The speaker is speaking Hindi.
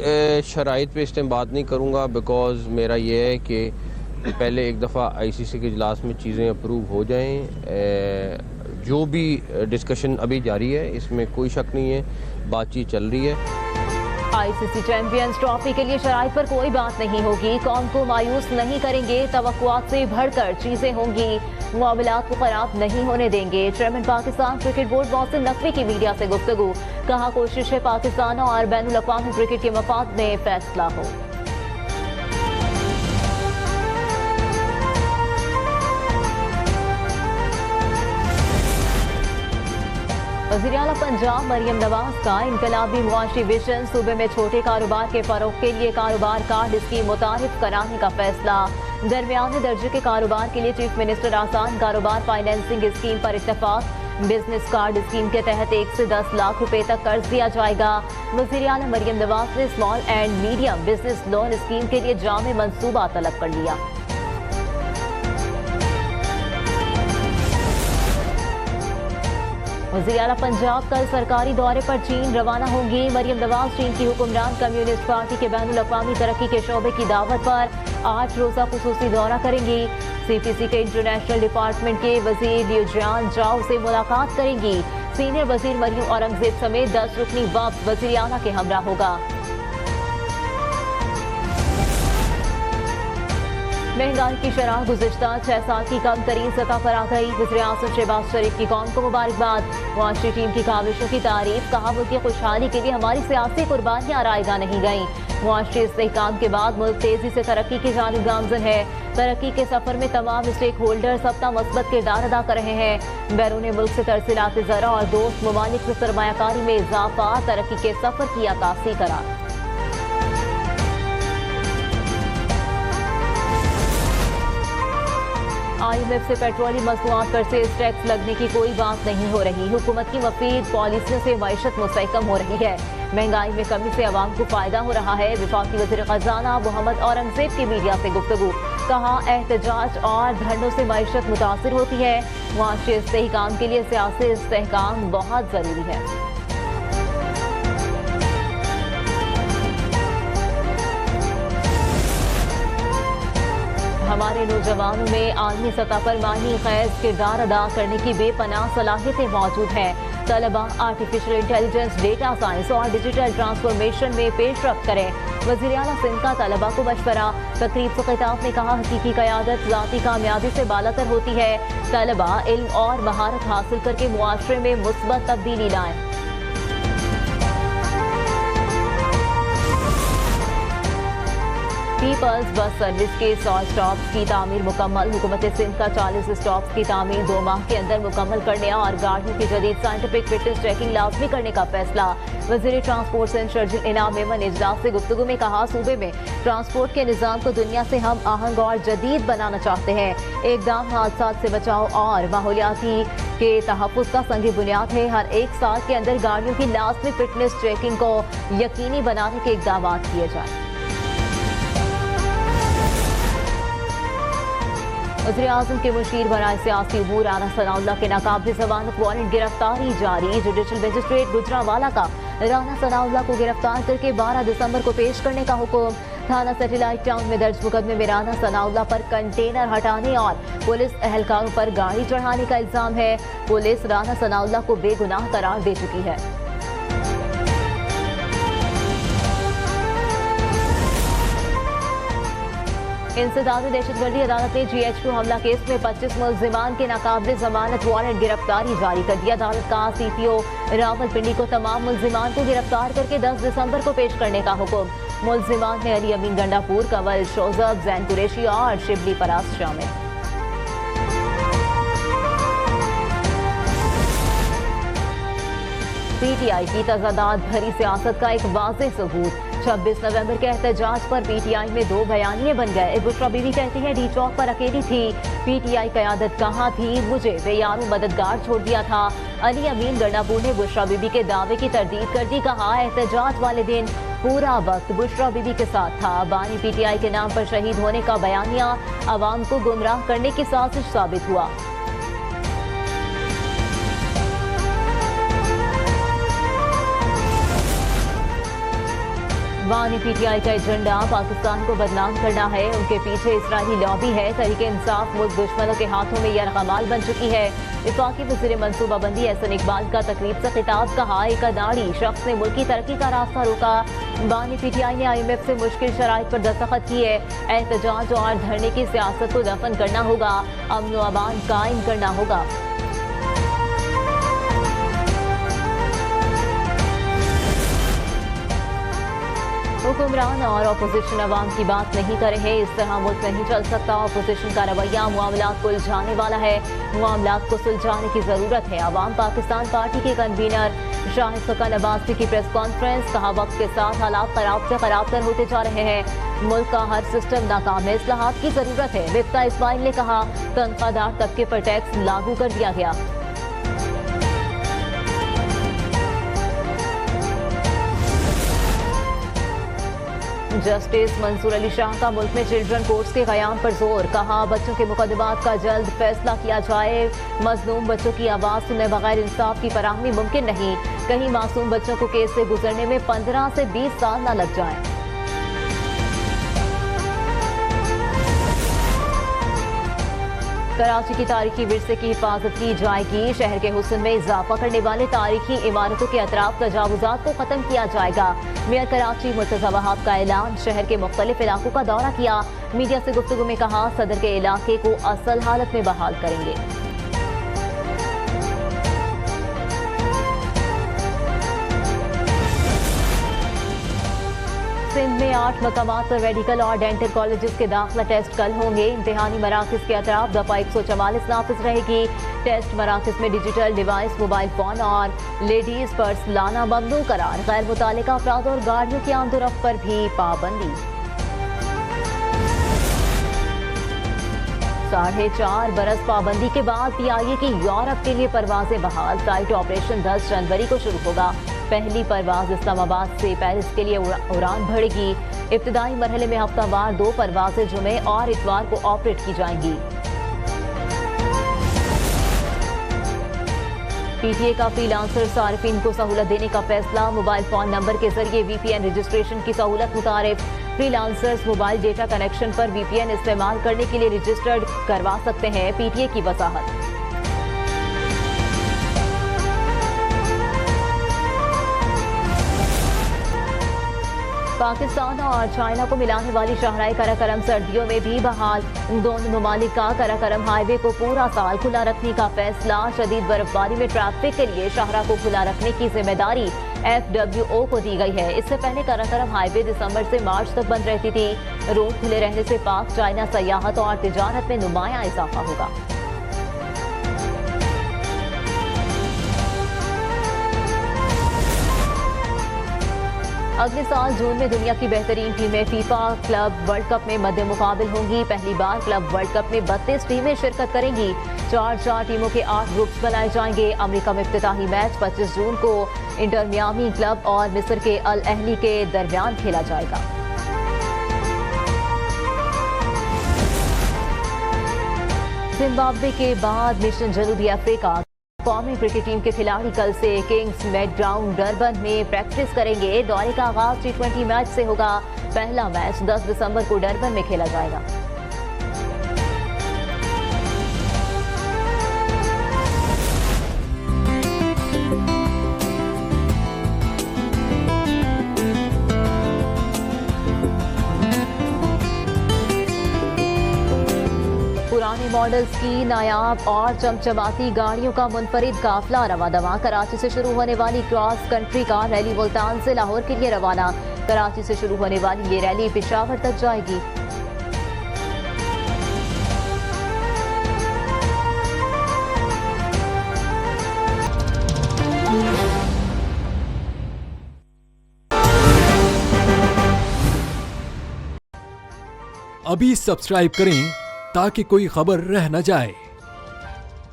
शराइत पे इस टाइम बात नहीं करूँगा, बिकॉज़ मेरा ये है कि पहले एक दफ़ा आईसीसी के इजलास में चीज़ें अप्रूव हो जाएं। जो भी डिस्कशन अभी जारी है इसमें कोई शक नहीं है, बातचीत चल रही है। आईसीसी चैंपियंस ट्रॉफी के लिए शराइत पर कोई बात नहीं होगी, कौम को मायूस नहीं करेंगे, तवक्कुआत से बढ़कर चीजें होंगी, मामलात को खराब नहीं होने देंगे। Chairman Pakistan cricket board Mohsin Naqvi की मीडिया से गुफ्तगू, कहा कोशिश है पाकिस्तान और बैनुल अक़वामी क्रिकेट के मफाद में फैसला हो। वज़ीर आला पंजाब मरियम नवाज का इनकलाबी मुआशी विजन, सूबे में छोटे कारोबार के फरोग के लिए कारोबार कार्ड स्कीम मुतारिफ कराने का फैसला। दरमियाने दर्जे के कारोबार के लिए चीफ मिनिस्टर आसान कारोबार फाइनेंसिंग स्कीम पर इत्तफाक। बिजनेस कार्ड स्कीम के तहत 1 से 10 लाख रुपए तक कर्ज दिया जाएगा। वज़ीर आला मरियम नवाज ने small and medium business loan scheme के लिए जामे मंसूबा तलब कर लिया। वज़ीर आला पंजाब कल सरकारी दौरे पर चीन रवाना होंगी। मरियम नवाज चीन की हुक्मरान कम्युनिस्ट पार्टी के बैनुल अक़वामी तरक्की के शोबे की दावत पर 8 रोज़ा खुसूसी दौरा करेंगी। सीपीसी के इंटरनेशनल डिपार्टमेंट के वज़ीर लियूजियान जाओ से मुलाकात करेंगी। सीनियर वज़ीर मरियम औरंगजेब समेत 10 रुकनी वफ़द वज़ीर आला के हमरा होगा। महंगाई की शरह गुज़िश्ता 6 साल की कम तरीन सतह पर आ गई। वज़ीर आज़म शहबाज शरीफ की कौम को मुबारकबाद, मुआशरी टीम की काविशों की तारीफ, कहा मुल्क की खुशहाली के लिए हमारी सियासी कुर्बानियां रायगा नहीं गईं। मुआशरी इस्तेहकाम के बाद मुल्क तेजी से तरक्की की जानिब गामज़न है। तरक्की के सफर में तमाम स्टेक होल्डर्स अपना मस्बत किरदार अदा कर रहे हैं। बैरून मुल्क से तरसीलात ज़रा और दोस्त ममालिक से सरमायाकारी में इजाफा तरक्की के सफर की अक्कासी करार। IMF से पेट्रोलियम मसनूआत पर सेल्स टैक्स लगने की कोई बात नहीं हो रही। हुकूमत की मुफीद पॉलिसियों से मईशत मुस्तहकम हो रही है। महंगाई में कमी से अवाम को फायदा हो रहा है। वफाकी वज़ीर खजाना मोहम्मद औरंगजेब की मीडिया से गुफ्तगू, कहा एहतजाज और धरनों से मईशत मुतासिर होती है। मुआशरी इस्तेहकाम के लिए सियासी इस्तेहकाम बहुत जरूरी है। हमारे नौजवानों में आलमी सतह पर मानी खैज किरदार अदा करने की बेपनाह सलाहियतें मौजूद हैं। तलबा आर्टिफिशियल इंटेलिजेंस, डेटा साइंस और डिजिटल ट्रांसफॉर्मेशन में पेशरफ्त करें। वज़ीर आला सिंध का तलबा को मशवरा, तकरीब से खिताब ने कहा हकीकी क़यादत ज़ाती कामयाबी से बालातर होती है। तलबा इल्म और महारत हासिल करके मुआशरे में मुस्बत तब्दीली लाएं। पीपल्स बस सर्विस के 100 स्टॉप्स की तामीर मुकम्मल। हुकूमत सिंध का 40 स्टॉप्स की तामीर 2 माह के अंदर मुकम्मल करने और गाड़ियों की जदीद साइंटिफिक फिटनेस चेकिंग लाजमी करने का फैसला। वज़ीर ट्रांसपोर्ट सिंध शर्जील इनाम मेमन इजलास से गुफ्तगू में कहा, सूबे में ट्रांसपोर्ट के निज़ाम को दुनिया से हम आहंग और जदीद बनाना चाहते हैं। एकदम हादसा से बचाव और माहौलियाती के तहफ़्फ़ुज़ का संग बुनियाद है। हर 1 साल के अंदर गाड़ियों की लाजमी फिटनेस चेकिंग को यकीनी बनाने के इक़दाम किए जाए। वज़ीर आज़म के मुशीर बराए सियासी उमूर राना सनाउल्लाह के नाकाबिल ज़मानत वारंट गिरफ्तारी जारी। जुडिशल मजिस्ट्रेट गुजरांवाला का राना सनाउल्लाह को गिरफ्तार करके 12 दिसंबर को पेश करने का हुक्म। थाना सैटेलाइट टाउन में दर्ज मुकदमे में राना सनाउल्लाह पर कंटेनर हटाने और पुलिस एहलकारों पर गाड़ी चढ़ाने का इल्जाम है। पुलिस राना सनाउल्लाह को बेगुनाह करार दे चुकी है। इंसदाद दहशतगर्दी अदालत ने GHQ हमला केस में 25 मुल्जिमान के नाकाबिल जमानत वारंट गिरफ्तारी जारी कर दिया। अदालत का CPO रावलपिंडी को तमाम मुल्जिमान को गिरफ्तार करके 10 दिसंबर को पेश करने का हुक्म। मुल्जिमान में अली अमीन गंडापुर, कंवल शोजब, जैन कुरैशी और शिबली परास शामिल। PTI की तजादात भरी सियासत का एक वाज़ेह सबूत। 26 नवंबर के एहतजाज पर PTI में 2 बयानिए बन गए। बुशरा बीबी कहती है डी चौक पर अकेली थी, PTI क़यादत कहाँ थी, मुझे बेयारों मददगार छोड़ दिया था। अली अमीन गंडापुर ने बुशरा बीबी के दावे की तरदीद कर दी। कहा एहतजाज वाले दिन पूरा वक्त बुशरा बीबी के साथ था। बानी PTI के नाम पर शहीद होने का बयानिया अवाम को गुमराह करने की साजिश साबित हुआ। वानी पीटीआई का एजेंडा पाकिस्तान को बदनाम करना है। उनके पीछे इस्राईली लॉबी है। तहरीक इंसाफ मुल्क दुश्मनों के हाथों में यरगमाल बन चुकी है। वफाकी वज़ीर मनसूबाबंदी एहसन इकबाल का तकरीब से खिताब, कहा एक अनाड़ी शख्स ने मुल्क की तरक्की का रास्ता रोका। वानी पीटीआई ने IMF से मुश्किल शराइत पर दस्तखत किए। एहतजाज और धरने की सियासत को दफन करना होगा, अमन व अमान कायम करना होगा। हुक्मरान और अपोजिशन अवाम की बात नहीं कर रहे, इस तरह मुल्क नहीं चल सकता। अपोजिशन का रवैया मामलात को उलझाने वाला है। मामलात को सुलझाने की जरूरत है। अवाम पाकिस्तान पार्टी के कन्वीनर शाहिद फकन अब्बासी की प्रेस कॉन्फ्रेंस, कहा वक्त के साथ हालात खराब से खराबतर होते जा रहे हैं। मुल्क का हर सिस्टम नाकाम है, इस्लाहात की जरूरत है। मिफ्ता इस्माइल ने कहा तनख्वाहदार तबके पर टैक्स लागू कर दिया गया। जस्टिस मंसूर अली शाह का मुल्क में चिल्ड्रन कोर्ट्स के कयाम पर जोर, कहा बच्चों के मुकदमात का जल्द फैसला किया जाए। मजलूम बच्चों की आवाज सुने बगैर इंसाफ की फराहमी मुमकिन नहीं। कहीं मासूम बच्चों को केस से गुजरने में 15 से 20 साल न लग जाएं। कराची की तारीखी विरसे की हिफाजत की जाएगी। शहर के हुस्न में इजाफा करने वाले तारीखी इमारतों के अतराफ तजावुजात को खत्म किया जाएगा। मेयर कराची मुर्तजा वहाब का ऐलान, शहर के मुख्तलिफ इलाकों का दौरा किया। मीडिया से गुफ्तगू में कहा सदर के इलाके को असल हालत में बहाल करेंगे। सिंध में 8 मकामात पर मेडिकल और डेंटल कॉलेजेस के दाखिला टेस्ट कल होंगे। इम्तिहानी मराकज के अतराफ दफा 144 नाफिज रहेगी। टेस्ट मराकज में डिजिटल डिवाइस, मोबाइल फोन और लेडीज पर्स लाना ममनू करार। गैर मुतालिका अफराद और गाड़ियों की आमदोरफ्त पर भी पाबंदी। 4.5 बरस पाबंदी के बाद PIA की यूरोप के लिए परवाजें बहाल। फ्लाइट ऑपरेशन 10 जनवरी को शुरू होगा। पहली परवाज इस्लामाबाद से पेरिस के लिए उड़ान भरेगी। इब्तिदाई मरहले में हफ्तावार 2 परवाजें जुमे और इतवार को ऑपरेट की जाएंगी। PTA का फ्रीलांसर सार्फिन को सहूलत देने का फैसला। मोबाइल फोन नंबर के जरिए VPN रजिस्ट्रेशन की सहूलत मुतारिफ। फ्रीलांसर्स मोबाइल डेटा कनेक्शन पर VPN इस्तेमाल करने के लिए रजिस्टर्ड करवा सकते हैं। PTA की वजाहत। पाकिस्तान और चाइना को मिलाने वाली शाहराह कराकरम सर्दियों में भी बहाल। दोनों ममालिक का कराकरम हाईवे को पूरा साल खुला रखने का फैसला। शदीद बर्फबारी में ट्रैफिक के लिए शाहराह को खुला रखने की जिम्मेदारी FWO को दी गई है। इससे पहले कराकरम हाईवे दिसंबर से मार्च तक बंद रहती थी। रोड खुले रहने से पाक चाइना सयाहत और तिजारत में नुमाया इजाफा होगा। अगले साल जून में दुनिया की बेहतरीन टीमें फीफा क्लब वर्ल्ड कप में मद्दे मुकाबिल होंगी। पहली बार क्लब वर्ल्ड कप में 32 टीमें शिरकत करेंगी। 4 टीमों के 8 ग्रुप्स बनाए जाएंगे। अमेरिका में इफ्तिताही मैच 25 जून को इंटर मियामी क्लब और मिस्र के अल अहली के दरमियान खेला जाएगा। जिम्बाब्वे के बाद मिशन जनूबी अफ्रीका। कौमी क्रिकेट टीम के खिलाड़ी कल से किंग्स मेड ग्राउंड डरबन में प्रैक्टिस करेंगे। दौरे का आगाज T20 मैच से होगा। पहला मैच 10 दिसंबर को डरबन में खेला जाएगा। पुराने मॉडल्स की नायाब और चमचमाती गाड़ियों का मुनफरिद काफिला रवादवा। कराची से शुरू होने वाली cross country car rally Multan से लाहौर के लिए रवाना। कराची से शुरू होने वाली ये रैली पेशावर तक जाएगी। अभी सब्सक्राइब करें ताकि कोई खबर रह न जाए।